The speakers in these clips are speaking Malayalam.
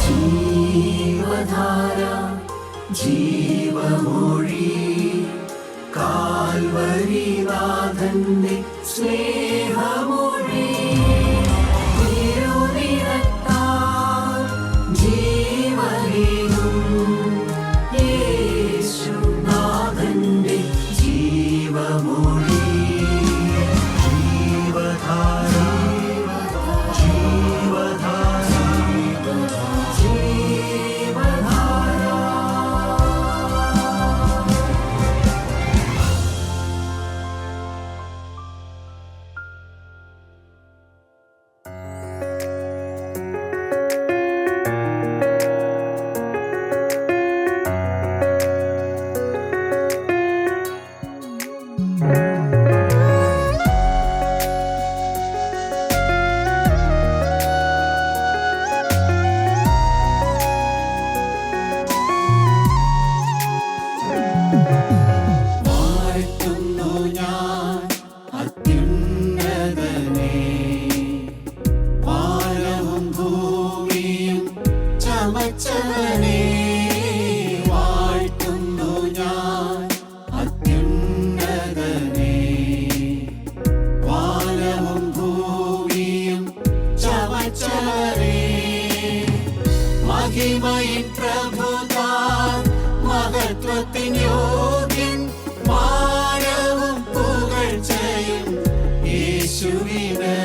ജീവധാര ജീവമൊഴി കാൽവരിനാഥന്റെ സ്നേഹമൊഴി തിരുനിറത്താൽ ജീവനേകും യേശുനാഥന്റെ ജീവമൊഴി ജീവധാര ജീവധാര ജീവധാര. വാഴ്ത്തുന്നു ഞാൻ അത്യുന്നതനെ, വാനവും ഭൂമിയും ചമച്ചവനെ. വാഴ്ത്തുന്നു ഞാൻ അത്യുന്നതനെ, വാനവും ഭൂമിയും ചമച്ചവനെ. മഹിമയിൻ പ്രഭുതാൻ മഹത്വത്തിൻ യോഗ്യൻ, മാനവും പുകഴ്ചയും യേശുവിന്.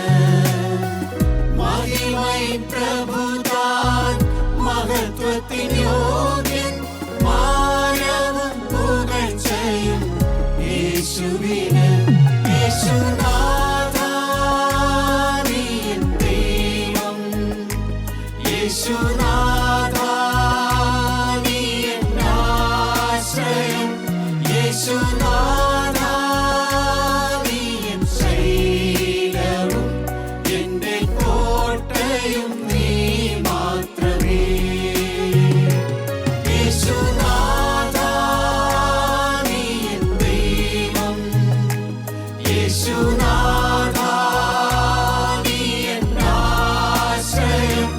മഹിമയിൻ പ്രഭുതാൻ മഹത്വത്തിൻ യോഗ്യൻ, മാനവും പുകഴ്ചയും യേശുവിന്. യേശുനാഥാ നീ എൻ ദൈവം, യേശുനാഥാ നീ എൻ ആശ്രയം, യേശുനാഥാ നീ എൻ ശൈലവും എന്റെ കോട്ടയും നീ മാത്രമേ. യേശുനാഥാ നീ എൻ ദൈവം, യേശുനാഥാ നീ എൻ ആശ്രയം,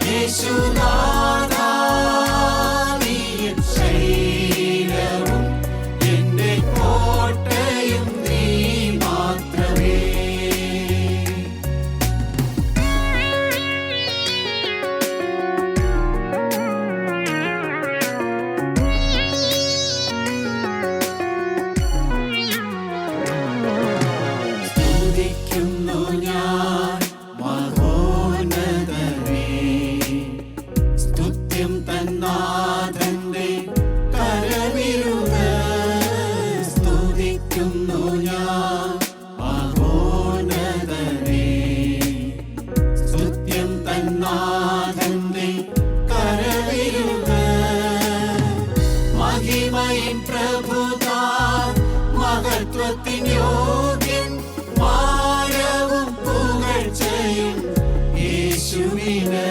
യേശുനാഥാ നീ എൻ ശൈലവും എന്റെ കോട്ടയും നീ മാത്രമേ. സ്തുതിക്കുന്നു ഞാൻ മഹോന്നതനെ, സ്തുത്യം തന്നാഥന്റെ കരവിരുത്. സ്തുതിക്കുന്നു ഞാൻ മഹോന്നതനെ, സ്തുത്യം തന്നാഥന്റെ കരവിരുത്. മഹിമയിൻ പ്രഭുതാൻ മഹത്വത്തിൻ യോഗ്യൻ, മാനവും പുകഴ്ചയും യേശുവിന്.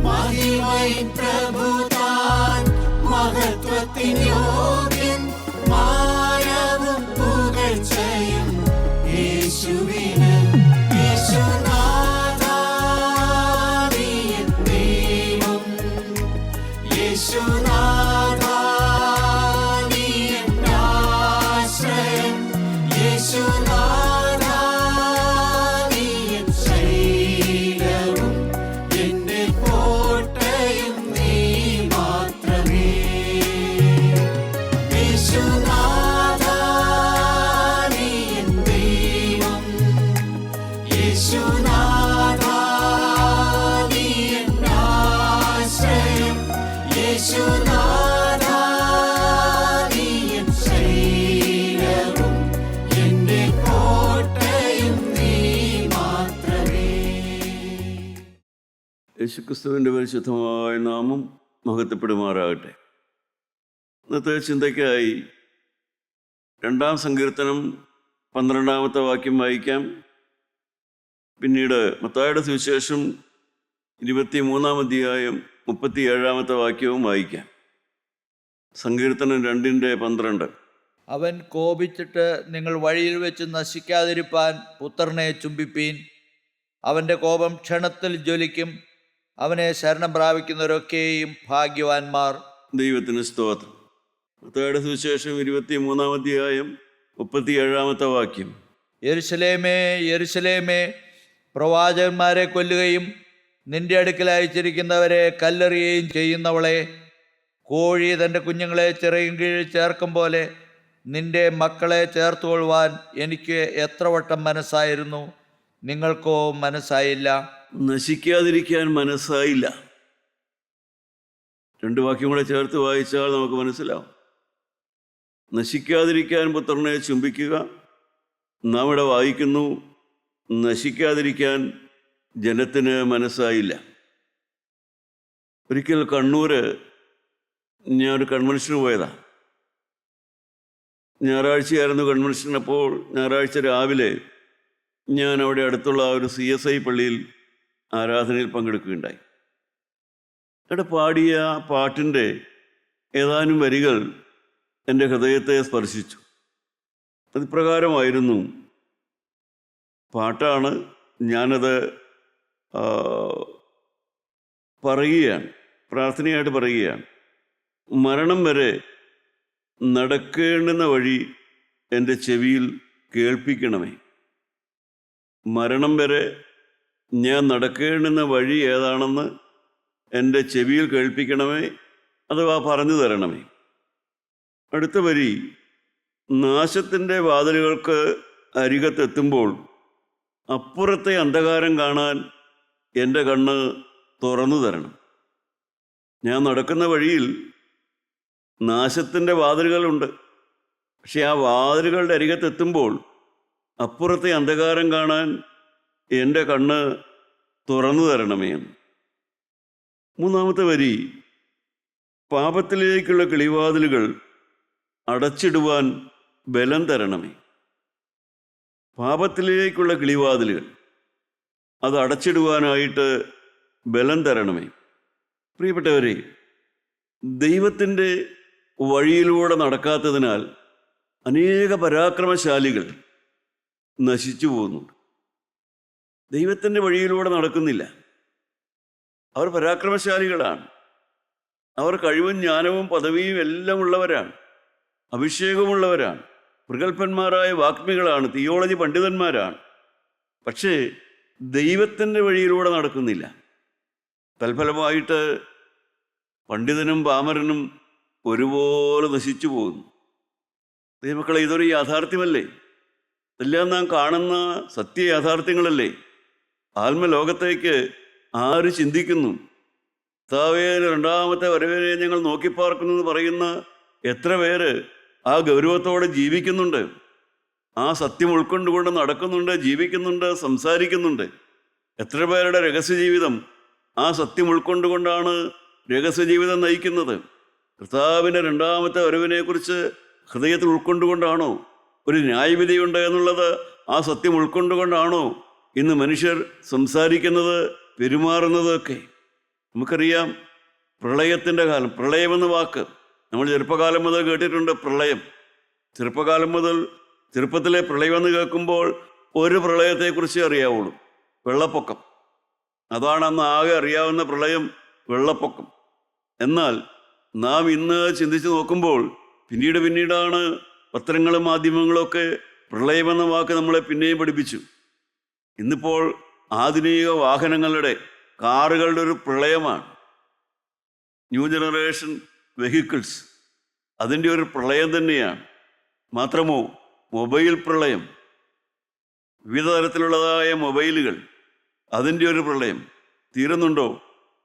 മഹിമയിൻ പ്രഭുതാൻ മഹത്വത്തിൻ യോഗ്യൻ, മാനവും പുകഴ്ചയും യേശുവിന്. യേശുനാഥാ നീ എൻ ദൈവം, യേശുനാഥാ നീ എൻ ആശ്രയം, യേശുനാഥാ നീ എൻ ശൈലവും എന്റെ കോട്ടയും നീ മാത്രമേ. യേശുനാഥാ നീ എൻ ദൈവം, യേശുനാഥാ നീ എൻ ആശ്രയം, യേശുനാഥാ നീ എൻ ശൈലവും എന്റെ കോട്ടയും നീ മാത്രമേ. യേശുക്രിസ്തുവിൻ്റെ പരിശുദ്ധമായ നാമം മഹത്വപ്പെടുമാറാകട്ടെ. ഇന്നത്തെ ചിന്തയ്ക്കായി 2-ാം സങ്കീർത്തനം 12-ാമത്തെ വാക്യം വായിക്കാം. പിന്നീട് മത്തായിയുടെ സുവിശേഷം 23-ാം അധ്യായം 37-ാമത്തെ വാക്യവും വായിക്കാം. സങ്കീർത്തനം 2:12. അവൻ കോപിച്ചിട്ട് നിങ്ങൾ വഴിയിൽ വെച്ച് നശിക്കാതിരിപ്പാൻ പുത്രനെ ചുംബിപ്പീൻ. അവൻ്റെ കോപം ക്ഷണത്തിൽ ജ്വലിക്കും, അവനെ ശരണം പ്രാപിക്കുന്നവരൊക്കെയും ഭാഗ്യവാന്മാർ. ദൈവത്തിന് സ്തോത്രം. മത്തായിയുടെ സുവിശേഷം 23-ാം അധ്യായം 37-ാമത്തെ വാക്യം. യെരുശലേമേ, യെരുശലേമേ, പ്രവാചകന്മാരെ കൊല്ലുകയും നിന്റെ അടുക്കൽ അയച്ചിരിക്കുന്നവരെ കല്ലെറിയുകയും ചെയ്യുന്നവളെ, കോഴി തൻ്റെ കുഞ്ഞുങ്ങളെ ചിറകിൻ കീഴിൽ ചേർക്കും പോലെ നിന്റെ മക്കളെ ചേർത്തുകൊള്ളുവാൻ എനിക്ക് എത്ര വട്ടം മനസ്സായിരുന്നു, നിങ്ങൾക്കോ മനസ്സായില്ല. നശിക്കാതിരിക്കാൻ മനസ്സായില്ല. 2 വാക്യം കൂടെ ചേർത്ത് വായിച്ചാൽ നമുക്ക് മനസ്സിലാവും. നശിക്കാതിരിക്കാൻ പുത്രനെ ചുംബിക്കുക. നാം ഇവിടെ വായിക്കുന്നു, നശിക്കാതിരിക്കാൻ ജനത്തിന് മനസ്സായില്ല. ഒരിക്കൽ കണ്ണൂർ ഞാനൊരു കൺവെൻഷന് പോയതാണ്. ഞായറാഴ്ചയായിരുന്നു കൺവെൻഷൻ. അപ്പോൾ ഞായറാഴ്ച രാവിലെ ഞാൻ അവിടെ അടുത്തുള്ള ഒരു CSI പള്ളിയിൽ ആരാധനയിൽ പങ്കെടുക്കുകയുണ്ടായി. അവിടെ പാടിയ പാട്ടിൻ്റെ ഏതാനും വരികൾ എൻ്റെ ഹൃദയത്തെ സ്പർശിച്ചു. അതിപ്രകാരമായിരുന്നു. പാട്ടാണ്, ഞാനത് പറയുകയാണ്, പ്രാർത്ഥനയായിട്ട് പറയുകയാണ്. മരണം വരെ നടക്കേണ്ടുന്ന വഴി എൻ്റെ ചെവിയിൽ കേൾപ്പിക്കണമേ. മരണം വരെ ഞാൻ നടക്കേണ്ടുന്ന വഴി ഏതാണെന്ന് എൻ്റെ ചെവിയിൽ കേൾപ്പിക്കണമേ, അഥവാ പറഞ്ഞു തരണമേ. അടുത്ത വരി, നാശത്തിൻ്റെ വാതിലുകൾക്ക് അരികത്തെത്തുമ്പോൾ അപ്പുറത്തെ അന്ധകാരം കാണാൻ എൻ്റെ കണ്ണ് തുറന്നു തരണം. ഞാൻ നടക്കുന്ന വഴിയിൽ നാശത്തിൻ്റെ വാതിലുകളുണ്ട്. പക്ഷെ ആ വാതിലുകളുടെ അരികത്തെത്തുമ്പോൾ അപ്പുറത്തെ അന്ധകാരം കാണാൻ എൻ്റെ കണ്ണ് തുറന്നു തരണമേ. 3-ാമത്തെ വരി, പാപത്തിലേക്കുള്ള കിളിവാതിലുകൾ അടച്ചിടുവാൻ ബലം തരണമേ. പാപത്തിലേക്കുള്ള കിളിവാതിലുകൾ അത് അടച്ചിടുവാനായിട്ട് ബലം തരണമേ. പ്രിയപ്പെട്ടവരെ, ദൈവത്തിൻ്റെ വഴിയിലൂടെ നടക്കാത്തതിനാൽ അനേക പരാക്രമശാലികൾ നശിച്ചു പോകുന്നുണ്ട്. ദൈവത്തിൻ്റെ വഴിയിലൂടെ നടക്കുന്നില്ല. അവർ പരാക്രമശാലികളാണ്. അവർ കഴിവും ജ്ഞാനവും പദവിയും എല്ലാം ഉള്ളവരാണ്, അഭിഷേകമുള്ളവരാണ്, പ്രഗത്ഭന്മാരായ വാഗ്മികളാണ്, തിയോളജി പണ്ഡിതന്മാരാണ്. പക്ഷേ ദൈവത്തിൻ്റെ വഴിയിലൂടെ നടക്കുന്നില്ല. തൽഫലമായിട്ട് പണ്ഡിതനും പാമരനും ഒരുപോലെ നശിച്ചു പോകുന്നു. ദൈവമക്കളെ, ഇതൊരു യാഥാർത്ഥ്യമല്ലേ? ഇതെല്ലാം നാം കാണുന്ന സത്യ യാഥാർത്ഥ്യങ്ങളല്ലേ? ആത്മലോകത്തേക്ക് ആര് ചിന്തിക്കുന്നു? കർത്താവേ, 2ാമത്തെ വരവിനെ ഞങ്ങൾ നോക്കിപ്പാർക്കുന്നു എന്ന് പറയുന്ന എത്ര പേര് ആ ഗൗരവത്തോടെ ജീവിക്കുന്നുണ്ട്? ആ സത്യം ഉൾക്കൊണ്ടുകൊണ്ട് നടക്കുന്നുണ്ട്, ജീവിക്കുന്നുണ്ട്, സംസാരിക്കുന്നുണ്ട്. എത്ര പേരുടെ രഹസ്യജീവിതം ആ സത്യം ഉൾക്കൊണ്ടുകൊണ്ടാണ് രഹസ്യജീവിതം നയിക്കുന്നത്? കർത്താവിൻ്റെ 2ാമത്തെ വരവിനെക്കുറിച്ച് ഹൃദയത്തിൽ ഉൾക്കൊണ്ടുകൊണ്ടാണോ? ഒരു ന്യായവിധിയുണ്ട് എന്നുള്ളത് ആ സത്യം ഉൾക്കൊണ്ടുകൊണ്ടാണോ ഇന്ന് മനുഷ്യർ സംസാരിക്കുന്നത്, പെരുമാറുന്നതൊക്കെ? നമുക്കറിയാം, പ്രളയത്തിൻ്റെ കാലം. പ്രളയമെന്ന വാക്ക് നമ്മൾ ചെറുപ്പകാലം മുതൽ കേട്ടിട്ടുണ്ട്. പ്രളയം, ചെറുപ്പത്തിലെ പ്രളയമെന്ന് കേൾക്കുമ്പോൾ ഒരു പ്രളയത്തെക്കുറിച്ച് അറിയാവുള്ളൂ, വെള്ളപ്പൊക്കം. അതാണ് അന്ന് ആകെ അറിയാവുന്ന പ്രളയം, വെള്ളപ്പൊക്കം. എന്നാൽ നാം ഇന്ന് ചിന്തിച്ച് നോക്കുമ്പോൾ പിന്നീടാണ് പത്രങ്ങളും മാധ്യമങ്ങളും ഒക്കെ പ്രളയമെന്ന വാക്ക് നമ്മളെ പിന്നെയും പഠിപ്പിച്ചു. ഇന്നിപ്പോൾ ആധുനിക വാഹനങ്ങളുടെ, കാറുകളുടെ ഒരു പ്രളയമാണ്. ന്യൂ ജനറേഷൻ വെഹിക്കിൾസ്, അതിൻ്റെ ഒരു പ്രളയം തന്നെയാണ്. മാത്രമോ, മൊബൈൽ പ്രളയം, വിവിധ തരത്തിലുള്ളതായ മൊബൈലുകൾ, അതിൻ്റെ ഒരു പ്രളയം. തീരുന്നുണ്ടോ?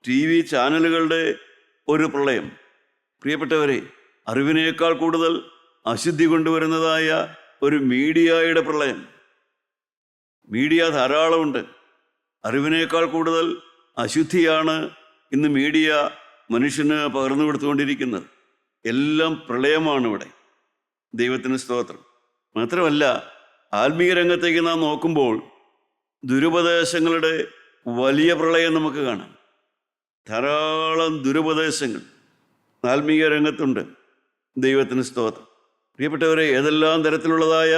TV ചാനലുകളുടെ ഒരു പ്രളയം. പ്രിയപ്പെട്ടവരെ, അറിവിനേക്കാൾ കൂടുതൽ അശുദ്ധി കൊണ്ടുവരുന്നതായ ഒരു മീഡിയയുടെ പ്രളയം. മീഡിയ ധാരാളമുണ്ട്. അറിവിനേക്കാൾ കൂടുതൽ അശുദ്ധിയാണ് ഇന്ന് മീഡിയ മനുഷ്യന് പകർന്നു കൊടുത്തുകൊണ്ടിരിക്കുന്നത്. എല്ലാം പ്രളയമാണ് ഇവിടെ. ദൈവത്തിന് സ്തോത്രം. മാത്രമല്ല, ആത്മീയ രംഗത്തേക്ക് നാം നോക്കുമ്പോൾ ദുരുപദേശങ്ങളുടെ വലിയ പ്രളയം നമുക്ക് കാണാം. ധാരാളം ദുരുപദേശങ്ങൾ ആത്മീയ രംഗത്തുണ്ട്. ദൈവത്തിന് സ്തോത്രം. പ്രിയപ്പെട്ടവരെ, ഏതെല്ലാം തരത്തിലുള്ളതായ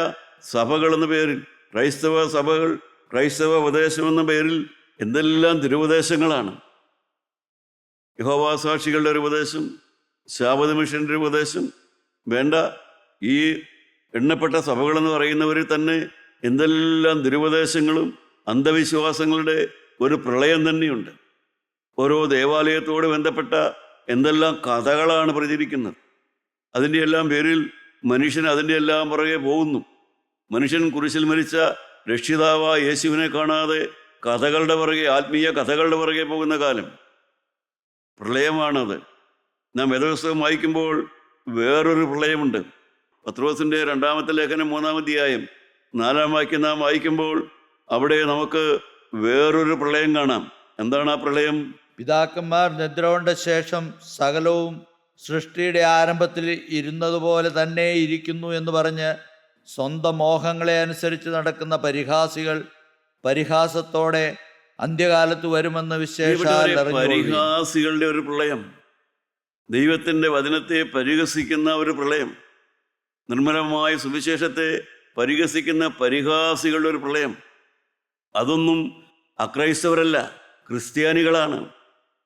സഭകളെന്ന പേരിൽ, ക്രൈസ്തവ സഭകൾ, ക്രൈസ്തവ ഉപദേശം എന്ന പേരിൽ എന്തെല്ലാം ദുരുപദേശങ്ങളാണ്. യഹോവ സാക്ഷികളുടെ ഒരു ഉപദേശം, ശാബത മിഷൻ്റെ ഒരു ഉപദേശം വേണ്ട. ഈ എണ്ണപ്പെട്ട സഭകളെന്ന് പറയുന്നവരിൽ തന്നെ എന്തെല്ലാം ദുരുപദേശങ്ങളും അന്ധവിശ്വാസങ്ങളുടെ ഒരു പ്രളയം തന്നെയുണ്ട്. ഓരോ ദേവാലയത്തോട് ബന്ധപ്പെട്ട എന്തെല്ലാം കഥകളാണ് പ്രചരിക്കുന്നത്. അതിൻ്റെ എല്ലാം പേരിൽ മനുഷ്യൻ അതിൻ്റെ എല്ലാം പുറകെ പോകുന്നു. മനുഷ്യൻ കുരിശിൽ മരിച്ച രക്ഷിതാവായ യേശുവിനെ കാണാതെ കഥകളുടെ പുറകെ, ആത്മീയ കഥകളുടെ പുറകെ പോകുന്ന കാലം, പ്രളയമാണത്. നാം വേദപുസ്തകം വായിക്കുമ്പോൾ വേറൊരു പ്രളയമുണ്ട്. പത്രോസിൻ്റെ 2-ാമത്തെ ലേഖനം 3-ാം അധ്യായം 4-ാം വാക്യം നാം വായിക്കുമ്പോൾ അവിടെ നമുക്ക് വേറൊരു പ്രളയം കാണാം. എന്താണ് ആ പ്രളയം? പിതാക്കന്മാർ നിദ്ര കൊണ്ട ശേഷം സകലവും സൃഷ്ടിയുടെ ആരംഭത്തിൽ ഇരുന്നതുപോലെ തന്നെ ഇരിക്കുന്നു എന്ന് പറഞ്ഞ് സ്വന്തം മോഹങ്ങളെ അനുസരിച്ച് നടക്കുന്ന പരിഹാസികൾ പരിഹാസത്തോടെ അന്ത്യകാലത്ത് വരുമെന്ന് വിശേഷാൽ അറിഞ്ഞുകൊള്ളുവിൻ. പരിഹാസികളുടെ ഒരു പ്രളയം, ദൈവത്തിൻ്റെ വചനത്തെ പരിഹസിക്കുന്ന ഒരു പ്രളയം, നിർമ്മലമായ സുവിശേഷത്തെ പരിഹസിക്കുന്ന പരിഹാസികളുടെ ഒരു പ്രളയം. അതൊന്നും അക്രൈസ്തവരല്ല, ക്രിസ്ത്യാനികളാണ്.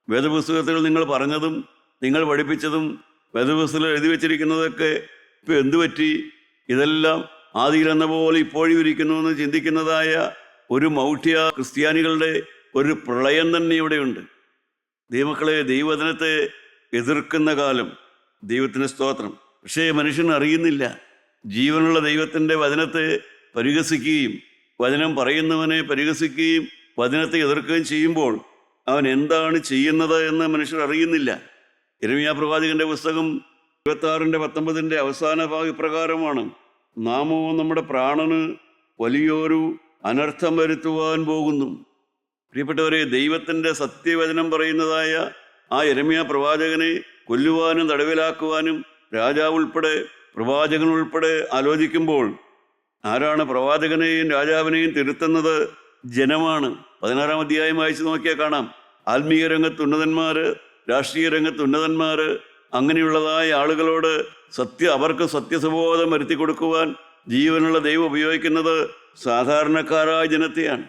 വേദപുസ്തകത്തിൽ നിങ്ങൾ പറഞ്ഞതും നിങ്ങൾ പഠിപ്പിച്ചതും വേദപുസ്തകത്തിൽ എഴുതി വച്ചിരിക്കുന്നതൊക്കെ ഇപ്പം എന്തു പറ്റി? ഇതെല്ലാം ആദിയിലെന്ന പോലെ ഇപ്പോഴും ഇരിക്കുന്നു എന്ന് ചിന്തിക്കുന്നതായ ഒരു മൗഢ്യ ക്രിസ്ത്യാനികളുടെ ഒരു പ്രളയം തന്നെ ഇവിടെയുണ്ട്. ദൈവമക്കളെ, ദൈവവചനത്തെ എതിർക്കുന്ന കാലം, ദൈവത്തിന് സ്തോത്രം. പക്ഷേ മനുഷ്യൻ അറിയുന്നില്ല. ജീവനുള്ള ദൈവത്തിൻ്റെ വചനത്തെ പരിഹസിക്കുകയും വചനം പറയുന്നവനെ പരിഹസിക്കുകയും വചനത്തെ എതിർക്കുകയും ചെയ്യുമ്പോൾ അവൻ എന്താണ് ചെയ്യുന്നത് എന്ന് മനുഷ്യർ അറിയുന്നില്ല. യിരെമ്യാ പ്രവാചകന്റെ പുസ്തകം 26-19 അവസാന ഭാഗം ഇപ്രകാരമാണ്: നാമോ നമ്മുടെ പ്രാണന് വലിയൊരു അനർത്ഥം വരുത്തുവാൻ പോകുന്നു. പ്രിയപ്പെട്ടവരെ, ദൈവത്തിൻ്റെ സത്യവചനം പറയുന്നതായ ആ യിരെമ്യാ പ്രവാചകനെ കൊല്ലുവാനും തടവിലാക്കുവാനും രാജാവ് ഉൾപ്പെടെ പ്രവാചകൻ ഉൾപ്പെടെ ആലോചിക്കുമ്പോൾ ആരാണ് പ്രവാചകനെയും രാജാവിനെയും തിരുത്തുന്നത്? ജനമാണ്. 16-ാം അധ്യായം വായിച്ച് നോക്കിയാൽ കാണാം. ആത്മീയ രംഗത്ത് ഉന്നതന്മാർ, രാഷ്ട്രീയ രംഗത്ത് ഉന്നതന്മാർ, അങ്ങനെയുള്ളതായ ആളുകളോട് അവർക്ക് സത്യസുബോധം വരുത്തി കൊടുക്കുവാൻ ജീവനുള്ള ദൈവം ഉപയോഗിക്കുന്നത് സാധാരണക്കാരായ ജനത്തെയാണ്.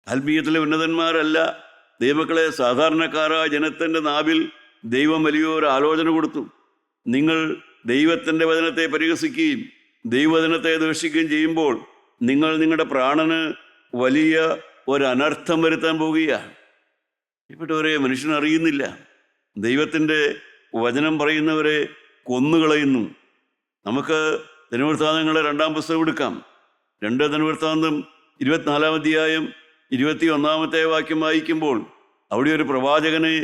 ആത്മീയത്തിലെ ഉന്നതന്മാരല്ല, ദൈവമക്കളെ, സാധാരണക്കാരായ ജനത്തിൻ്റെ നാവിൽ ദൈവം വലിയൊരു ആലോചന കൊടുത്തു. നിങ്ങൾ ദൈവത്തിൻ്റെ വചനത്തെ പരിഹസിക്കുകയും ദൈവവചനത്തെ ദൂഷിക്കുകയും ചെയ്യുമ്പോൾ നിങ്ങൾ നിങ്ങളുടെ പ്രാണന് വലിയ ഒരു അനർത്ഥം വരുത്താൻ പോകുകയാണ്. ഇപ്പോഴവരെ മനുഷ്യൻ അറിയുന്നില്ല. ദൈവത്തിൻ്റെ വചനം പറയുന്നവരെ കൊന്നുകളയുന്നു. നമുക്ക് ദിനവൃത്താന്തങ്ങളുടെ 2-ാം പുസ്തകം എടുക്കാം. 2 ദിനവൃത്താന്തം 24-ാം അധ്യായം 21-ാമത്തെ വാക്യം വായിക്കുമ്പോൾ അവിടെ ഒരു പ്രവാചകനെ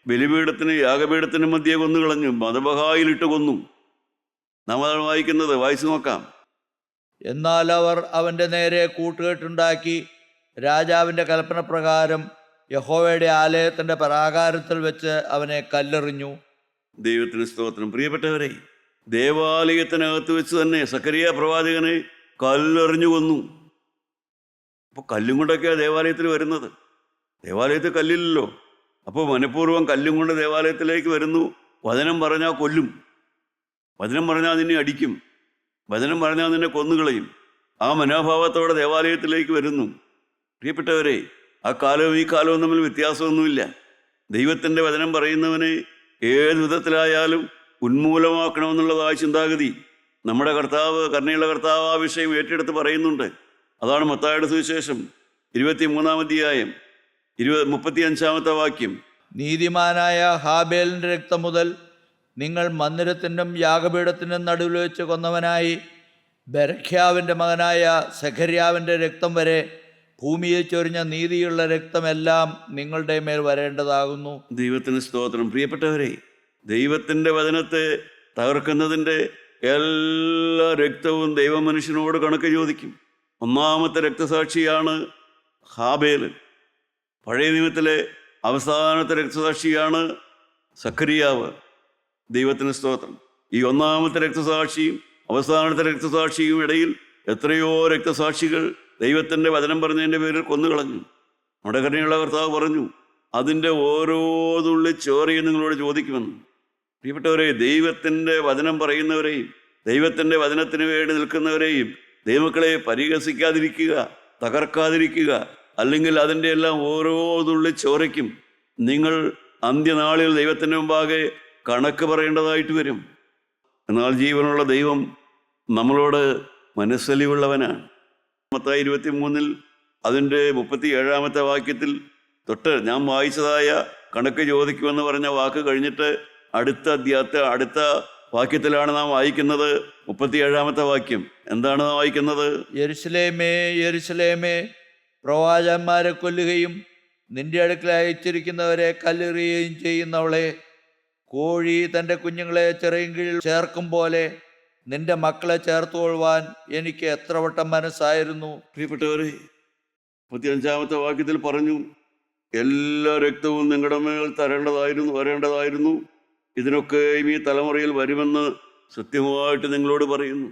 ബലിപീഠത്തിന് യാഗപീഠത്തിന് മധ്യേ കൊന്നുകളഞ്ഞു, മതബഹായിലിട്ട് കൊന്നു. നാം അതാണ് വായിക്കുന്നത്. വായിച്ചു നോക്കാം. എന്നാൽ അവർ അവൻ്റെ നേരെ കൂട്ടുകെട്ടുണ്ടാക്കി രാജാവിൻ്റെ കൽപ്പന പ്രകാരം യഹോവയുടെ ആലയത്തിൻ്റെ പ്രാകാരത്തിൽ വെച്ച് അവനെ കല്ലെറിഞ്ഞു. ദൈവത്തിന് സ്തോത്രം. പ്രിയപ്പെട്ടവരെ, ദേവാലയത്തിനകത്ത് വെച്ച് തന്നെ സക്കറിയ പ്രവാചകനെ കല്ലെറിഞ്ഞു കൊന്നു. അപ്പോൾ കല്ലും കൊണ്ടൊക്കെയാണ് ദേവാലയത്തിൽ വരുന്നത്. ദേവാലയത്തിൽ കല്ലില്ലല്ലോ. അപ്പോൾ മനഃപൂർവ്വം കല്ലും കൊണ്ട് ദേവാലയത്തിലേക്ക് വരുന്നു. വചനം പറഞ്ഞാൽ കൊല്ലും, വചനം പറഞ്ഞാൽ നിന്നെ അടിക്കും, വചനം പറഞ്ഞാൽ നിന്നെ കൊന്നുകളയും. ആ മനോഭാവത്തോടെ ദേവാലയത്തിലേക്ക് വരുന്നു. പ്രിയപ്പെട്ടവരെ, ആ കാലവും ഈ കാലവും തമ്മിൽ വ്യത്യാസമൊന്നുമില്ല. ദൈവത്തിൻ്റെ വചനം പറയുന്നവനെ ഏത് വിധത്തിലായാലും ഉന്മൂലമാക്കണമെന്നുള്ളതായ ചിന്താഗതി നമ്മുടെ കർത്താവ്, കരുണയുള്ള കർത്താവ് ആ വിഷയം ഏറ്റെടുത്ത് പറയുന്നുണ്ട്. അതാണ് മത്തായിയുടെ സുവിശേഷം 23-ാം അധ്യായം 35-ാമത്തെ വാക്യം. നീതിമാനായ ഹാബേലിൻ്റെ രക്തം മുതൽ നിങ്ങൾ മന്ദിരത്തിനും യാഗപീഠത്തിനും നടുവിൽ വെച്ച് കൊന്നവനായി ബെരഖ്യാവിൻ്റെ മകനായ സെഖര്യാവിൻ്റെ രക്തം വരെ ഭൂമിയിൽ ചൊരിഞ്ഞ നീതിയുള്ള രക്തമെല്ലാം നിങ്ങളുടെ മേൽ വരേണ്ടതാകുന്നു. ദൈവത്തിന് സ്തോത്രം. പ്രിയപ്പെട്ടവരെ, ദൈവത്തിൻ്റെ വചനത്തെ തകർക്കുന്നതിൻ്റെ എല്ലാ രക്തവും ദൈവമനുഷ്യനോട് കണക്ക് ചോദിക്കും. 1-ാമത്തെ രക്തസാക്ഷിയാണ് ഹാബേൽ. പഴയ നിയമത്തിലെ അവസാനത്തെ രക്തസാക്ഷിയാണ് സഖറിയാവ്. ദൈവത്തിന് സ്തോത്രം. ഈ 1-ാമത്തെ രക്തസാക്ഷിയും അവസാനത്തെ രക്തസാക്ഷിയും ഇടയിൽ എത്രയോ രക്തസാക്ഷികൾ ദൈവത്തിൻ്റെ വചനം പറഞ്ഞതിൻ്റെ പേരിൽ കൊന്നുകളഞ്ഞു. നമ്മുടെ കരുണയുള്ള കർത്താവ് പറഞ്ഞു, അതിൻ്റെ ഓരോ തുള്ളി ചോരയും നിങ്ങളോട് ചോദിക്കുമെന്ന്. പ്രിയപ്പെട്ടവരെ, ദൈവത്തിൻ്റെ വചനം പറയുന്നവരെയും ദൈവത്തിൻ്റെ വചനത്തിന് വേണ്ടി നിൽക്കുന്നവരെയും ദൈവമക്കളെ പരിഹസിക്കാതിരിക്കുക, തകർക്കാതിരിക്കുക, അല്ലെങ്കിൽ അതിൻ്റെ എല്ലാം ഓരോ തുള്ളി ചോരയ്ക്കും നിങ്ങൾ അന്ത്യനാളിൽ ദൈവത്തിൻ്റെ മുമ്പാകെ കണക്ക് പറയേണ്ടതായിട്ട് വരും. എന്നാൽ ജീവനുള്ള ദൈവം നമ്മളോട് മനസ്സലിവുള്ളവനാണ്. മത്തായി 23 അതിൻ്റെ 37 വാക്യത്തിൽ തൊട്ട് ഞാൻ വായിച്ചതായ കണക്ക് ചോദിക്കുമെന്ന് പറഞ്ഞ വാക്ക് കഴിഞ്ഞിട്ട് അടുത്ത വാക്യത്തിലാണ് നാം വായിക്കുന്നത്. 37 വാക്യം എന്താണ് നാം വായിക്കുന്നത്? യെരുശലേമേ, യെരുശലേമേ, പ്രവാചകന്മാരെ കൊല്ലുകയും നിന്റെ അടുക്കൽ അയച്ചിരിക്കുന്നവരെ കല്ലെറിയുകയും ചെയ്യുന്നവളെ, കോഴി തൻ്റെ കുഞ്ഞുങ്ങളെ ചെറിയ കീഴിൽ ചേർക്കും പോലെ നിന്റെ മക്കളെ ചേർത്തുകൊള്ളുവാൻ എനിക്ക് എത്ര വട്ടം മനസ്സായിരുന്നു. പ്രിയപ്പെട്ടവരെ, 35 വാക്യത്തിൽ പറഞ്ഞു, എല്ലാ രക്തവും നിങ്ങളുടെ മേൽ വരേണ്ടതായിരുന്നു. ഇതിനൊക്കെയും ഈ തലമുറയിൽ വരുമെന്ന് സത്യമായിട്ട് നിങ്ങളോട് പറയുന്നു.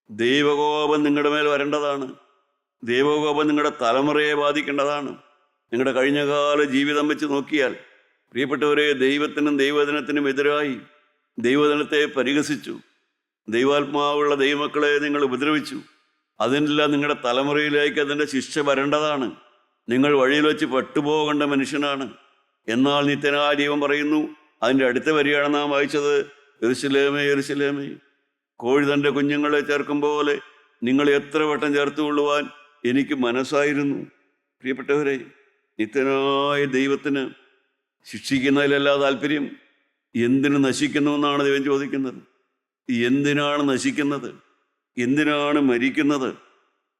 ദൈവകോപം നിങ്ങളുടെ മേൽ വരേണ്ടതാണ്. ദൈവകോപം നിങ്ങളുടെ തലമുറയെ ബാധിക്കേണ്ടതാണ്. നിങ്ങളുടെ കഴിഞ്ഞകാല ജീവിതം വെച്ച് നോക്കിയാൽ പ്രിയപ്പെട്ടവരെ, ദൈവത്തിനും ദൈവവചനത്തിനും എതിരായി ദൈവവചനത്തെ പരിഹസിച്ചു, ദൈവാത്മാവുള്ള ദൈവമക്കളെ നിങ്ങൾ ഉപദ്രവിച്ചു. അതിനെല്ലാം നിങ്ങളുടെ തലമുറയിലേക്ക് അതിൻ്റെ ശിക്ഷ വരേണ്ടതാണ്. നിങ്ങൾ വഴിയിൽ വെച്ച് പെട്ടുപോകേണ്ട മനുഷ്യനാണ്. എന്നാൽ നിത്യനായ ദൈവം പറയുന്നു, അതിൻ്റെ അടുത്ത വരിയാണ് നാം വായിച്ചത്, യെരുശലേമേ, യെരുശലേമേ, കോഴി തൻ്റെ കുഞ്ഞുങ്ങളെ ചേർക്കും പോലെ നിങ്ങൾ എത്ര വട്ടം ചേർത്തുകൊള്ളുവാൻ എനിക്ക് മനസ്സായിരുന്നു. പ്രിയപ്പെട്ടവരെ, നിത്യനായ ദൈവത്തിന് ശിക്ഷിക്കുന്നതിലല്ല താല്പര്യം. എന്തിനു നശിക്കുന്നു എന്നാണ് ദൈവം ചോദിക്കുന്നത്. എന്തിനാണ് നശിക്കുന്നത്? എന്തിനാണ് മരിക്കുന്നത്?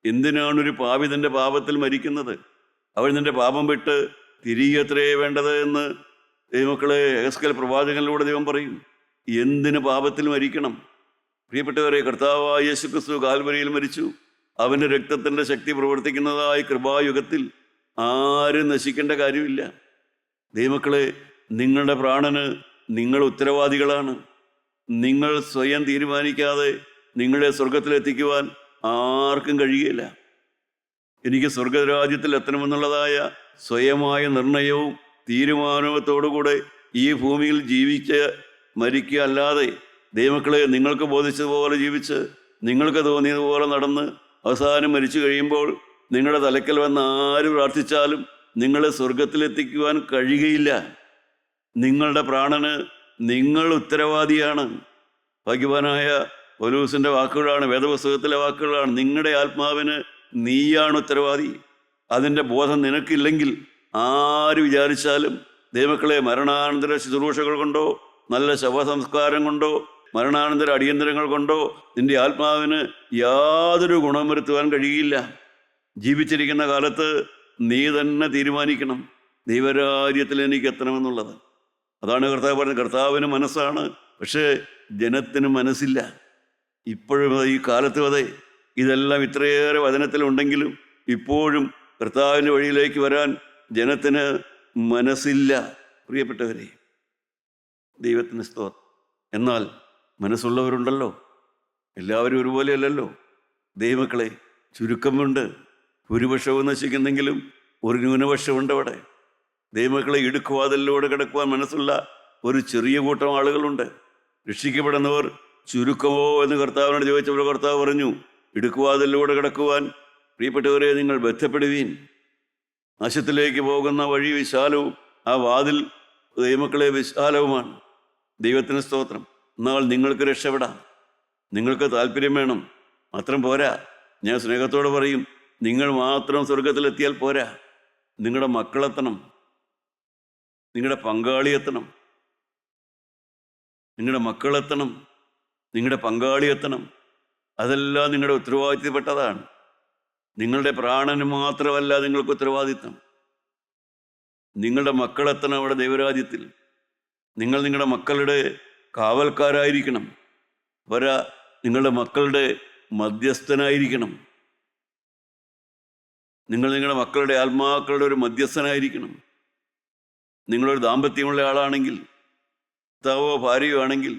എന്തിനാണ് ഒരു പാപി തൻ്റെ പാപത്തിൽ മരിക്കുന്നത്? അവൻ നിൻ്റെ പാപം വിട്ട് തിരികെ എത്രയേ വേണ്ടത് എന്ന് ദൈവമക്കളെ എഹെസ്കേൽ പ്രവാചകനിലൂടെ ദൈവം പറയും. എന്തിന് പാപത്തിൽ മരിക്കണം? പ്രിയപ്പെട്ടവരെ, കർത്താവായ യേശുക്രിസ്തു കാൽവരിയിൽ മരിച്ചു. അവൻ്റെ രക്തത്തിൻ്റെ ശക്തി പ്രവർത്തിക്കുന്നതായ കൃപായുഗത്തിൽ ആരും നശിക്കേണ്ട കാര്യമില്ല. ദൈവമക്കളെ, നിങ്ങളുടെ പ്രാണന് നിങ്ങൾ ഉത്തരവാദികളാണ്. നിങ്ങൾ സ്വയം തീരുമാനിക്കാതെ നിങ്ങളെ സ്വർഗത്തിലെത്തിക്കുവാൻ ആർക്കും കഴിയുകയില്ല. എനിക്ക് സ്വർഗരാജ്യത്തിൽ എത്തണമെന്നുള്ളതായ സ്വയമായ നിർണയവും തീരുമാനത്തോടുകൂടെ ഈ ഭൂമിയിൽ ജീവിച്ച് മരിക്കുക അല്ലാതെ ദൈവമക്കളെ നിങ്ങൾക്ക് ബോധിച്ചതുപോലെ ജീവിച്ച് നിങ്ങൾക്ക് തോന്നിയതുപോലെ നടന്ന് അവസാനം മരിച്ചു കഴിയുമ്പോൾ നിങ്ങളുടെ തലക്കൽ വന്ന് ആര് പ്രാർത്ഥിച്ചാലും നിങ്ങളെ സ്വർഗത്തിലെത്തിക്കുവാൻ കഴിയുകയില്ല. നിങ്ങളുടെ പ്രാണന് നിങ്ങൾ ഉത്തരവാദിയാണ്. ഭാഗ്യവാനായ പൗലോസിൻ്റെ വാക്കുകളാണ്, വേദപുസ്തകത്തിലെ വാക്കുകളാണ്. നിങ്ങളുടെ ആത്മാവിന് നീയാണ് ഉത്തരവാദി. അതിൻ്റെ ബോധം നിനക്കില്ലെങ്കിൽ ആര് വിചാരിച്ചാലും ദൈവമക്കളെ മരണാനന്തര ശുശ്രൂഷകൾ കൊണ്ടോ നല്ല ശവസംസ്കാരം കൊണ്ടോ മരണാനന്തര അടിയന്തരങ്ങൾ കൊണ്ടോ നിൻ്റെ ആത്മാവിന് യാതൊരു ഗുണം വരുത്തുവാൻ കഴിയില്ല. ജീവിച്ചിരിക്കുന്ന കാലത്ത് നീ തന്നെ തീരുമാനിക്കണം ദൈവരാജ്യത്തിൽ എനിക്ക് എത്തണമെന്നുള്ളത്. അതാണ് കർത്താവ് പറഞ്ഞത്. കർത്താവിന് മനസ്സാണ്, പക്ഷേ ജനത്തിന് മനസ്സില്ല. ഇപ്പോഴും ഈ കാലത്ത് അതെ, ഇതെല്ലാം ഇത്രയേറെ വചനത്തിലുണ്ടെങ്കിലും ഇപ്പോഴും കർത്താവിൻ്റെ വഴിയിലേക്ക് വരാൻ ജനത്തിന് മനസ്സില്ല. പ്രിയപ്പെട്ടവരെ, ദൈവത്തിന് സ്തോത്രം. എന്നാൽ മനസ്സുള്ളവരുണ്ടല്ലോ. എല്ലാവരും ഒരുപോലെയല്ലല്ലോ. ദൈവമക്കളെ, ചുരുക്കമുണ്ട്. ഭൂരിപക്ഷവും നശിക്കുന്നെങ്കിലും ഒരു ന്യൂനപക്ഷമുണ്ട് അവിടെ. ദൈവമക്കളെ, ഇടുക്കുവാതിലൂടെ കിടക്കുവാൻ മനസ്സുള്ള ഒരു ചെറിയ കൂട്ടം ആളുകളുണ്ട്. രക്ഷിക്കപ്പെടുന്നവർ ചുരുക്കമോ എന്ന് കർത്താവിനോട് ചോദിച്ചപ്പോൾ കർത്താവ് പറഞ്ഞു, ഇടുക്കുവാതിലൂടെ കിടക്കുവാൻ പ്രിയപ്പെട്ടവരെ നിങ്ങൾ ബന്ധപ്പെടുവീൻ. നാശത്തിലേക്ക് പോകുന്ന വഴി വിശാലവും ആ വാതിൽ ദൈവമക്കളെ വിശാലവുമാണ്. ദൈവത്തിന് സ്തോത്രം. എന്നാൽ നിങ്ങൾക്ക് രക്ഷപ്പെടാം. നിങ്ങൾക്ക് താല്പര്യം വേണം. മാത്രം പോരാ. ഞാൻ സ്നേഹത്തോടെ പറയും, നിങ്ങൾ മാത്രം സ്വർഗത്തിലെത്തിയാൽ പോരാ. നിങ്ങളുടെ മക്കളെത്തണം, നിങ്ങളുടെ പങ്കാളിയെത്തണം, നിങ്ങളുടെ മക്കളെത്തണം, നിങ്ങളുടെ പങ്കാളിയെത്തണം. അതെല്ലാം നിങ്ങളുടെ ഉത്തരവാദിത്തപ്പെട്ടതാണ്. നിങ്ങളുടെ പ്രാണന് മാത്രമല്ല നിങ്ങൾക്ക് ഉത്തരവാദിത്തം. നിങ്ങളുടെ മക്കളെത്തണം അവിടെ ദൈവരാജ്യത്തിൽ. നിങ്ങൾ നിങ്ങളുടെ മക്കളുടെ കാവൽക്കാരായിരിക്കണം. പോരാ, നിങ്ങളുടെ മക്കളുടെ മധ്യസ്ഥനായിരിക്കണം. നിങ്ങൾ നിങ്ങളുടെ മക്കളുടെ ആത്മാക്കളുടെ ഒരു മധ്യസ്ഥനായിരിക്കണം. നിങ്ങളൊരു ദാമ്പത്യമുള്ള ആളാണെങ്കിൽ, ഭർത്താവോ ഭാര്യയോ ആണെങ്കിൽ,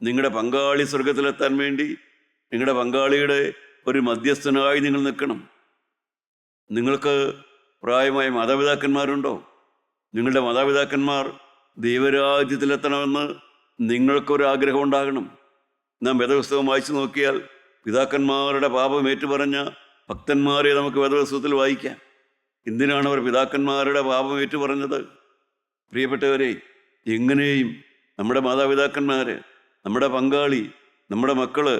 നിങ്ങളുടെ പങ്കാളി സ്വർഗത്തിലെത്താൻ വേണ്ടി നിങ്ങളുടെ പങ്കാളിയുടെ ഒരു മധ്യസ്ഥനായി നിങ്ങൾ നിൽക്കണം. നിങ്ങൾക്ക് പ്രായമായ മാതാപിതാക്കന്മാരുണ്ടോ? നിങ്ങളുടെ മാതാപിതാക്കന്മാർ ദൈവരാജ്യത്തിലെത്തണമെന്ന് നിങ്ങൾക്കൊരാഗ്രഹം ഉണ്ടാകണം. നാം വേദപുസ്തകം വായിച്ചു നോക്കിയാൽ പിതാക്കന്മാരുടെ പാപം ഏറ്റുപറഞ്ഞ ഭക്തന്മാരെ നമുക്ക് വേദപുസ്തകത്തിൽ വായിക്കാം. എന്തിനാണ് അവർ പിതാക്കന്മാരുടെ പാപം ഏറ്റുപറഞ്ഞത്? പ്രിയപ്പെട്ടവരെ, എങ്ങനെയും നമ്മുടെ മാതാപിതാക്കന്മാർ, നമ്മുടെ പങ്കാളി, നമ്മുടെ മക്കള്,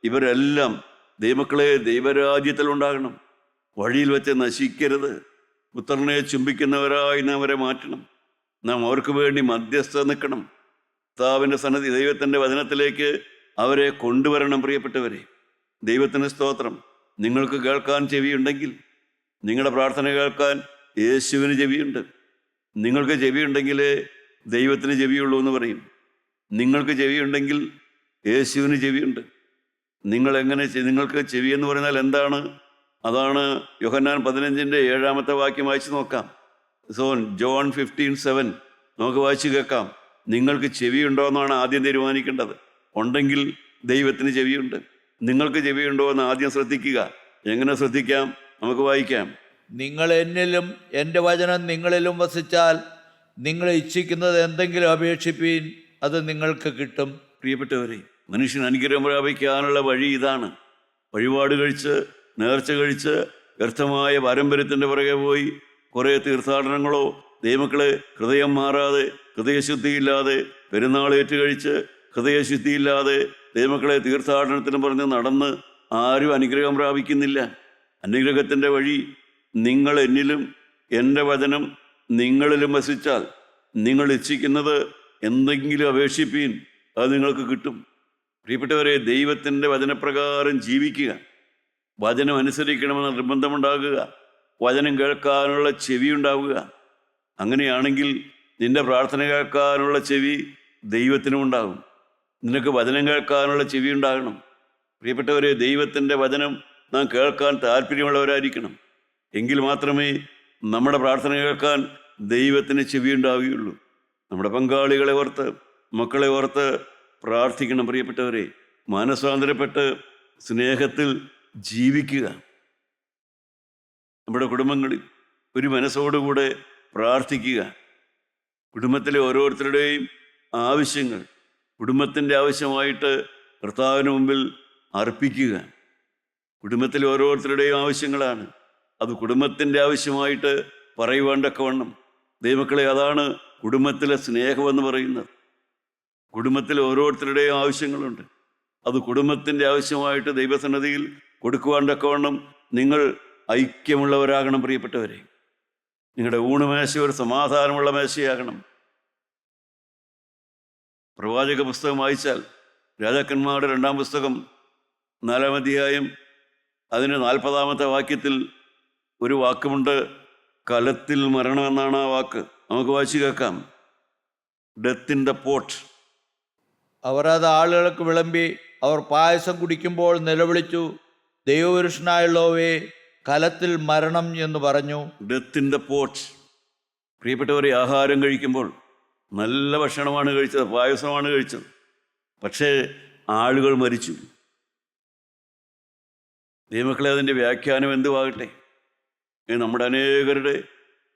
ഇവരെല്ലാം ദൈവമക്കളെ ദൈവരാജ്യത്തിലുണ്ടാകണം. വഴിയിൽ വെച്ച് നശിക്കരുത്. പുത്രനെ ചുംബിക്കുന്നവരായി നാം അവരെ മാറ്റണം. നാം അവർക്ക് വേണ്ടി മധ്യസ്ഥ നിൽക്കണം. കർത്താവിൻ്റെ സന്നിധി, ദൈവത്തിൻ്റെ വചനത്തിലേക്ക് അവരെ കൊണ്ടുവരണം. പ്രിയപ്പെട്ടവരെ, ദൈവത്തിന് സ്തോത്രം. നിങ്ങൾക്ക് കേൾക്കാൻ ചെവിയുണ്ടെങ്കിൽ, നിങ്ങളുടെ പ്രാർത്ഥന കേൾക്കാൻ യേശുവിന് ചെവിയുണ്ട്. നിങ്ങൾക്ക് ചെവിയുണ്ടെങ്കിലേ ദൈവത്തിന് ചെവിയുള്ളൂ എന്ന് പറയും. നിങ്ങൾക്ക് ചെവിയുണ്ടെങ്കിൽ യേശുവിന് ചെവിയുണ്ട്. നിങ്ങൾക്ക് ചെവി എന്ന് പറഞ്ഞാൽ എന്താണ്? അതാണ് യോഹന്നാൻ 15:7 വാക്യം വായിച്ചു നോക്കാം. ജോൺ 15:7 നമുക്ക് വായിച്ചു കേൾക്കാം. നിങ്ങൾക്ക് ചെവിയുണ്ടോ എന്നാണ് ആദ്യം തീരുമാനിക്കേണ്ടത്. ഉണ്ടെങ്കിൽ ദൈവത്തിന് ചെവിയുണ്ട്. നിങ്ങൾക്ക് ചെവിയുണ്ടോ എന്ന് ആദ്യം ശ്രദ്ധിക്കുക. എങ്ങനെ ശ്രദ്ധിക്കാം? നമുക്ക് വായിക്കാം. നിങ്ങൾ എന്നിലും എൻ്റെ വചനം നിങ്ങളിലും വസിച്ചാൽ നിങ്ങൾ ഇച്ഛിക്കുന്നത് എന്തെങ്കിലും അപേക്ഷിപ്പീൻ, അത് നിങ്ങൾക്ക് കിട്ടും. പ്രിയപ്പെട്ടവരെ, മനുഷ്യൻ അനുഗ്രഹം പ്രാപിക്കാനുള്ള വഴി ഇതാണ്. വഴിപാട് കഴിച്ച്, നേർച്ച കഴിച്ച്, വ്യർത്ഥമായ പാരമ്പര്യത്തിൻ്റെ പുറകെ പോയി കുറേ തീർത്ഥാടനങ്ങളോ, ദൈവമക്കളെ ഹൃദയം മാറാതെ, ഹൃദയശുദ്ധിയില്ലാതെ, പെരുന്നാളേറ്റ് കഴിച്ച് ഹൃദയശുദ്ധിയില്ലാതെ ദൈവമക്കളെ തീർത്ഥാടനത്തിന് പറഞ്ഞ് നടന്ന് ആരും അനുഗ്രഹം പ്രാപിക്കുന്നില്ല. അനുഗ്രഹത്തിൻ്റെ വഴി, നിങ്ങൾ എന്നിലും എൻ്റെ വചനം നിങ്ങളിലും വസിച്ചാൽ നിങ്ങൾ ഇച്ഛിക്കുന്നത് എന്തെങ്കിലും അപേക്ഷിപ്പീൻ, അത് നിങ്ങൾക്ക് കിട്ടും. പ്രിയപ്പെട്ടവരെ, ദൈവത്തിൻ്റെ വചനപ്രകാരം ജീവിക്കുക. വചനം അനുസരിക്കണമെന്ന് നിർബന്ധമുണ്ടാകുക. വചനം കേൾക്കാനുള്ള ചെവി ഉണ്ടാവുക. അങ്ങനെയാണെങ്കിൽ നിന്റെ പ്രാർത്ഥന കേൾക്കാനുള്ള ചെവി ദൈവത്തിനും ഉണ്ടാകും. നിനക്ക് വചനം കേൾക്കാനുള്ള ചെവി ഉണ്ടാകണം. പ്രിയപ്പെട്ടവരെ, ദൈവത്തിൻ്റെ വചനം നാം കേൾക്കാൻ താല്പര്യമുള്ളവരായിരിക്കണം. എങ്കിൽ മാത്രമേ നമ്മുടെ പ്രാർത്ഥന കേൾക്കാൻ ദൈവത്തിന് ചെവി ഉണ്ടാവുകയുള്ളൂ. നമ്മുടെ പങ്കാളികളെ ഓർത്ത്, മക്കളെ ഓർത്ത് പ്രാർത്ഥിക്കണം. പ്രിയപ്പെട്ടവരെ, മാനസാന്തരപ്പെട്ട് സ്നേഹത്തിൽ ജീവിക്കുക. നമ്മുടെ കുടുംബങ്ങളിൽ ഒരു മനസ്സോടുകൂടെ പ്രാർത്ഥിക്കുക. കുടുംബത്തിലെ ഓരോരുത്തരുടെയും ആവശ്യങ്ങൾ കുടുംബത്തിൻ്റെ ആവശ്യമായിട്ട് കർത്താവിന് മുമ്പിൽ അർപ്പിക്കുക. കുടുംബത്തിലെ ഓരോരുത്തരുടെയും ആവശ്യങ്ങളാണ്. അത് കുടുംബത്തിൻ്റെ ആവശ്യമായിട്ട് പറയുവാണ്ടൊക്കവണ്ണം ദൈവമക്കളെ, അതാണ് കുടുംബത്തിലെ സ്നേഹമെന്ന് പറയുന്നത്. കുടുംബത്തിലെ ഓരോരുത്തരുടെയും ആവശ്യങ്ങളുണ്ട്. അത് കുടുംബത്തിൻ്റെ ആവശ്യമായിട്ട് ദൈവസന്നിധിയിൽ കൊടുക്കുവാണ്ടൊക്കവണ്ണം നിങ്ങൾ ഐക്യമുള്ളവരാകണം. പ്രിയപ്പെട്ടവരെ, നിങ്ങളുടെ ഊണുമേശ ഒരു സമാധാനമുള്ള മേശയാകണം. പ്രവാചക പുസ്തകം വായിച്ചാൽ, രാജാക്കന്മാരുടെ 2-ാം പുസ്തകം 4-ാം അധ്യായം അതിന് 40-ാമത്തെ വാക്യത്തിൽ ഒരു വാക്കുമുണ്ട്. കലത്തിൽ മരണം എന്നാണ് ആ വാക്ക്. നമുക്ക് വായിച്ചു കേൾക്കാം. Death in the pot. അവർ അത് ആളുകൾക്ക് വിളമ്പി, അവർ പായസം കുടിക്കുമ്പോൾ നിലവിളിച്ചു, ദൈവപുരുഷനായുള്ളവേ, കലത്തിൽ മരണം എന്ന് പറഞ്ഞു. Death in the pot. പ്രിയപ്പെട്ടവരെ, ആഹാരം കഴിക്കുമ്പോൾ നല്ല ഭക്ഷണമാണ് കഴിച്ചത്, പായസമാണ് കഴിച്ചത്, പക്ഷേ ആളുകൾ മരിച്ചു. ദൈവമക്കളെ, അതിൻ്റെ വ്യാഖ്യാനം എന്തുവാകട്ടെ? നമ്മുടെ അനേകരുടെ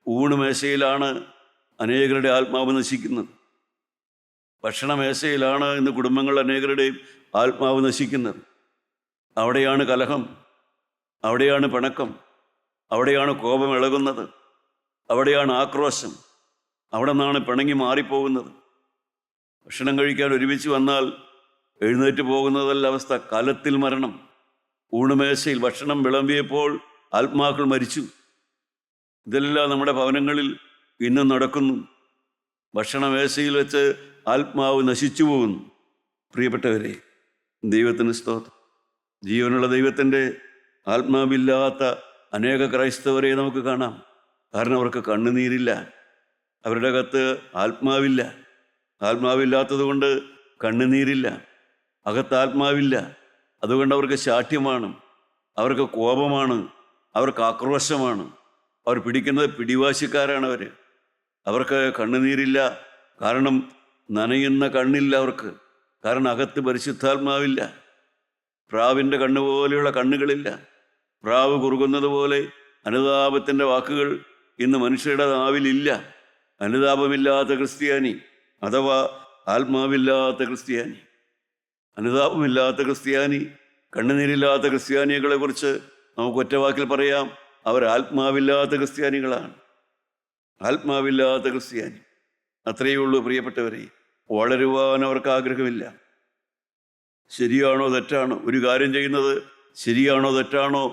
ഊണുമേശയിലാണ് അനേകരുടെ ആത്മാവ് നശിക്കുന്നത്. ഭക്ഷണമേശയിലാണ് ഇന്ന് കുടുംബങ്ങൾ അനേകരുടെയും ആത്മാവ് നശിക്കുന്നത്. അവിടെയാണ് കലഹം, അവിടെയാണ് പിണക്കം, അവിടെയാണ് കോപം ഇളകുന്നത്, അവിടെയാണ് ആക്രോശം, അവിടെ നിന്നാണ് പിണങ്ങി മാറിപ്പോകുന്നത്. ഭക്ഷണം കഴിക്കാൻ ഒരുമിച്ച് വന്നാൽ എഴുന്നേറ്റ് പോകുന്നതല്ല അവസ്ഥ. കലത്തിൽ മരണം. ഊണുമേശയിൽ ഭക്ഷണം വിളമ്പിയപ്പോൾ ആത്മാക്കൾ മരിച്ചു. ഇതെല്ലാം നമ്മുടെ ഭവനങ്ങളിൽ ഇന്നും നടക്കുന്നു. ഭക്ഷണമേശയിൽ വെച്ച് ആത്മാവ് നശിച്ചു പോകുന്നു. പ്രിയപ്പെട്ടവരെ, ദൈവത്തിന് സ്തോത്രം. ജീവനുള്ള ദൈവത്തിൻ്റെ ആത്മാവില്ലാത്ത അനേക ക്രൈസ്തവരെ നമുക്ക് കാണാം. കാരണം അവർക്ക് കണ്ണുനീരില്ല, അവരുടെ അകത്ത് ആത്മാവില്ല. ആത്മാവില്ലാത്തത് കൊണ്ട് കണ്ണുനീരില്ല, അകത്ത് ആത്മാവില്ല. അതുകൊണ്ട് അവർക്ക് ശാഠ്യമാണ്, അവർക്ക് കോപമാണ്, അവർക്ക് ആക്രോശമാണ്, അവർ പിടിക്കുന്നത് പിടിവാശിക്കാരാണ്. അവർക്ക് കണ്ണുനീരില്ല, കാരണം നനയുന്ന കണ്ണില്ല അവർക്ക്. കാരണം അകത്ത് പരിശുദ്ധാത്മാവില്ല. പ്രാവിൻ്റെ കണ്ണ് പോലെയുള്ള കണ്ണുകളില്ല. പ്രാവ് കുറുകുന്നത് പോലെ അനുതാപത്തിൻ്റെ വാക്കുകൾ ഇന്ന് മനുഷ്യരുടെ നാവിലില്ല. അനുതാപമില്ലാത്ത ക്രിസ്ത്യാനി അഥവാ ആത്മാവില്ലാത്ത ക്രിസ്ത്യാനി, അനുതാപമില്ലാത്ത ക്രിസ്ത്യാനി, കണ്ണുനീരില്ലാത്ത ക്രിസ്ത്യാനികളെ കുറിച്ച് നമുക്ക് ഒറ്റവാക്കിൽ പറയാം, അവർ ആത്മാവില്ലാത്ത ക്രിസ്ത്യാനികളാണ്. ആത്മാവില്ലാത്ത ക്രിസ്ത്യാനി. അത്രയേ ഉള്ളൂ പ്രിയപ്പെട്ടവരെ. വളരുവാൻ അവർക്ക് ആഗ്രഹമില്ല. ശരിയാണോ തെറ്റാണോ, ഒരു കാര്യം ചെയ്യുന്നത് ശരിയാണോ തെറ്റാണോ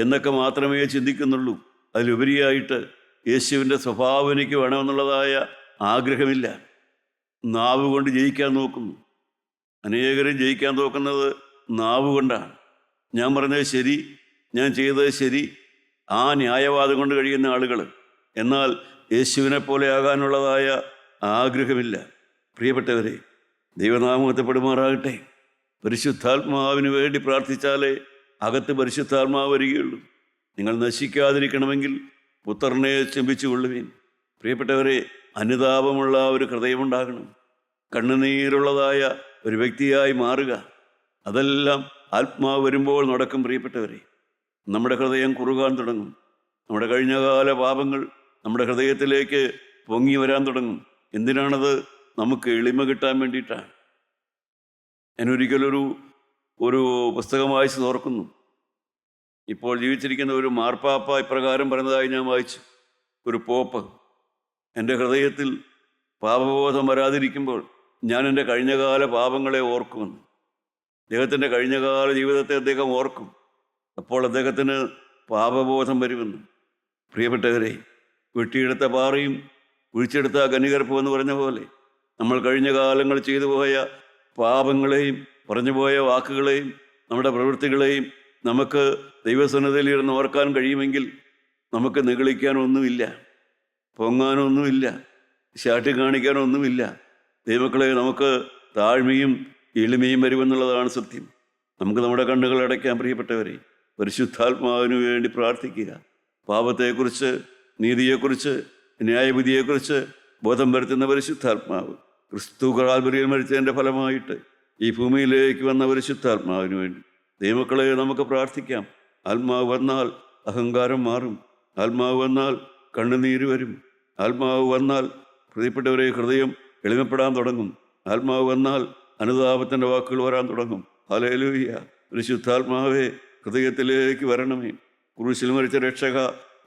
എന്നൊക്കെ മാത്രമേ ചിന്തിക്കുന്നുള്ളൂ. അതിലുപരിയായിട്ട് യേശുവിൻ്റെ സ്വഭാവം എനിക്ക് വേണമെന്നുള്ളതായ ആഗ്രഹമില്ല. നാവ് കൊണ്ട് ജയിക്കാൻ നോക്കുന്നു. അനേകരും ജയിക്കാൻ നോക്കുന്നത് നാവ് കൊണ്ടാണ്. ഞാൻ പറഞ്ഞത് ശരി, ഞാൻ ചെയ്തത് ശരി, ആ ന്യായവാദം കൊണ്ട് കഴിയുന്ന ആളുകൾ. എന്നാൽ യേശുവിനെ പോലെ ആകാനുള്ളതായ ആഗ്രഹമില്ല. പ്രിയപ്പെട്ടവരെ, ദൈവനാമത്തെ പെടുമാറാകട്ടെ. പരിശുദ്ധാത്മാവിന് വേണ്ടി പ്രാർത്ഥിച്ചാലേ അകത്ത് പരിശുദ്ധാത്മാവ് വരികയുള്ളൂ. നിങ്ങൾ നശിക്കാതിരിക്കണമെങ്കിൽ പുത്രനെ ചുംബിച്ചു കൊള്ളുവീൻ. പ്രിയപ്പെട്ടവരെ, അനുതാപമുള്ള ഒരു ഹൃദയമുണ്ടാകണം. കണ്ണുനീരുള്ളതായ ഒരു വ്യക്തിയായി മാറുക. അതെല്ലാം ആത്മാവ് വരുമ്പോൾ നടക്കും. പ്രിയപ്പെട്ടവരെ, നമ്മുടെ ഹൃദയം കുറുകാൻ തുടങ്ങും. നമ്മുടെ കഴിഞ്ഞകാല പാപങ്ങൾ നമ്മുടെ ഹൃദയത്തിലേക്ക് പൊങ്ങി വരാൻ തുടങ്ങും. എന്തിനാണത്? നമുക്ക് എളിമ കിട്ടാൻ വേണ്ടിയിട്ടാണ്. ഞാനൊരിക്കലൊരു പുസ്തകം വായിച്ച് ഓർക്കുന്നു. ഇപ്പോൾ ജീവിച്ചിരിക്കുന്ന ഒരു മാർപ്പാപ്പ ഇപ്രകാരം പറയുന്നതായി ഞാൻ വായിച്ചു. ഒരു പോപ്പ്: എൻ്റെ ഹൃദയത്തിൽ പാപബോധം വരാതിരിക്കുമ്പോൾ ഞാൻ എൻ്റെ കഴിഞ്ഞകാല പാപങ്ങളെ ഓർക്കുമെന്ന്. അദ്ദേഹത്തിൻ്റെ കഴിഞ്ഞകാല ജീവിതത്തെ അദ്ദേഹം ഓർക്കും. അപ്പോൾ അദ്ദേഹത്തിന് പാപബോധം വരുമെന്ന്. പ്രിയപ്പെട്ടവരെ, വെട്ടിയെടുത്ത പാറയും കുഴിച്ചെടുത്ത കനികർപ്പും എന്ന് പറഞ്ഞ പോലെ നമ്മൾ കഴിഞ്ഞ കാലങ്ങൾ ചെയ്തു പോയ പാപങ്ങളെയും പറഞ്ഞുപോയ വാക്കുകളെയും നമ്മുടെ പ്രവൃത്തികളെയും നമുക്ക് ദൈവസന്നിധിയിൽ ഇരുന്ന് ഓർക്കാൻ കഴിയുമെങ്കിൽ നമുക്ക് നിഗളിക്കാനൊന്നുമില്ല, പൊങ്ങാനൊന്നുമില്ല, ശാഠ്യം കാണിക്കാനൊന്നുമില്ല. ദൈവമക്കളെ, നമുക്ക് താഴ്മയും എളിമയും വരുമെന്നുള്ളതാണ് സത്യം. നമുക്ക് നമ്മുടെ കണ്ണുകൾ അടയ്ക്കാൻ. പ്രിയപ്പെട്ടവരെ, പരിശുദ്ധാത്മാവിന് വേണ്ടി പ്രാർത്ഥിക്കുക. പാപത്തെക്കുറിച്ച്, നീതിയെക്കുറിച്ച്, ന്യായവിധിയെക്കുറിച്ച് ബോധം വരുത്തുന്ന പരിശുദ്ധാത്മാവ്, ക്രിസ്തു കാൽവരിയിൽ മരിച്ചതിൻ്റെ ഫലമായിട്ട് ഈ ഭൂമിയിലേക്ക് വന്ന പരിശുദ്ധാത്മാവിന് വേണ്ടി ദൈവമക്കളെ നമുക്ക് പ്രാർത്ഥിക്കാം. ആത്മാവ് വന്നാൽ അഹങ്കാരം മാറും. ആത്മാവ് വന്നാൽ കണ്ണുനീര് വരും. ആത്മാവ് വന്നാൽ പ്രിയപ്പെട്ടവരെ ഹൃദയം എളിമപ്പെടാൻ തുടങ്ങും. ആത്മാവ് വന്നാൽ അനുതാപത്തിൻ്റെ വാക്കുകൾ വരാൻ തുടങ്ങും. ഹല്ലേലൂയ! പരിശുദ്ധാത്മാവേ, ഹൃദയത്തിലേക്ക് വരണമേ. ക്രൂശിൽ മരിച്ച രക്ഷക,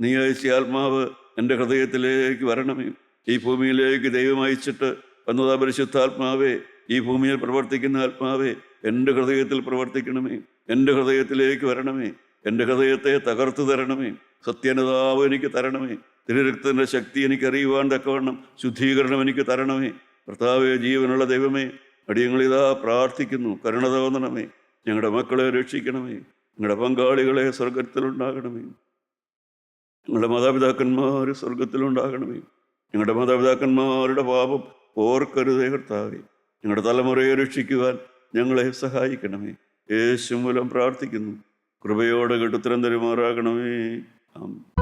നീ അയച്ച ആത്മാവ് എൻ്റെ ഹൃദയത്തിലേക്ക് വരണമേ. ഈ ഭൂമിയിലേക്ക് ദൈവം അയച്ചിട്ട് വന്നതാ പരിശുദ്ധാത്മാവേ, ഈ ഭൂമിയിൽ പ്രവർത്തിക്കുന്ന ആത്മാവേ, എൻ്റെ ഹൃദയത്തിൽ പ്രവർത്തിക്കണമേ. എൻ്റെ ഹൃദയത്തിലേക്ക് വരണമേ. എൻ്റെ ഹൃദയത്തെ തകർത്തു തരണമേ. സത്യനുതാവ് എനിക്ക് തരണമേ. തിരുരക്തത്തിൻ്റെ ശക്തി എനിക്ക് അറിയുവാൻ തക്കവണ്ണം ശുദ്ധീകരണം എനിക്ക് തരണമേ. കർത്താവേ, ജീവനുള്ള ദൈവമേ, അടിയങ്ങളിതാ പ്രാർത്ഥിക്കുന്നു. കരുണ തോന്നണമേ. ഞങ്ങളുടെ മക്കളെ രക്ഷിക്കണമേ. ഞങ്ങളുടെ പങ്കാളികളെ സ്വർഗത്തിലുണ്ടാകണമേ. ഞങ്ങളുടെ മാതാപിതാക്കന്മാർ സ്വർഗത്തിലുണ്ടാകണമേ. ഞങ്ങളുടെ മാതാപിതാക്കന്മാരുടെ പാപം ഓർക്കരുതേ കർത്താവേ. ഞങ്ങളുടെ തലമുറയെ രക്ഷിക്കുവാൻ ഞങ്ങളെ സഹായിക്കണമേ. യേശു മൂലം പ്രാർത്ഥിക്കുന്നു. കൃപയോടെ കേട്ടുത്തരം തരുമാറാകണമേ. ആമേൻ.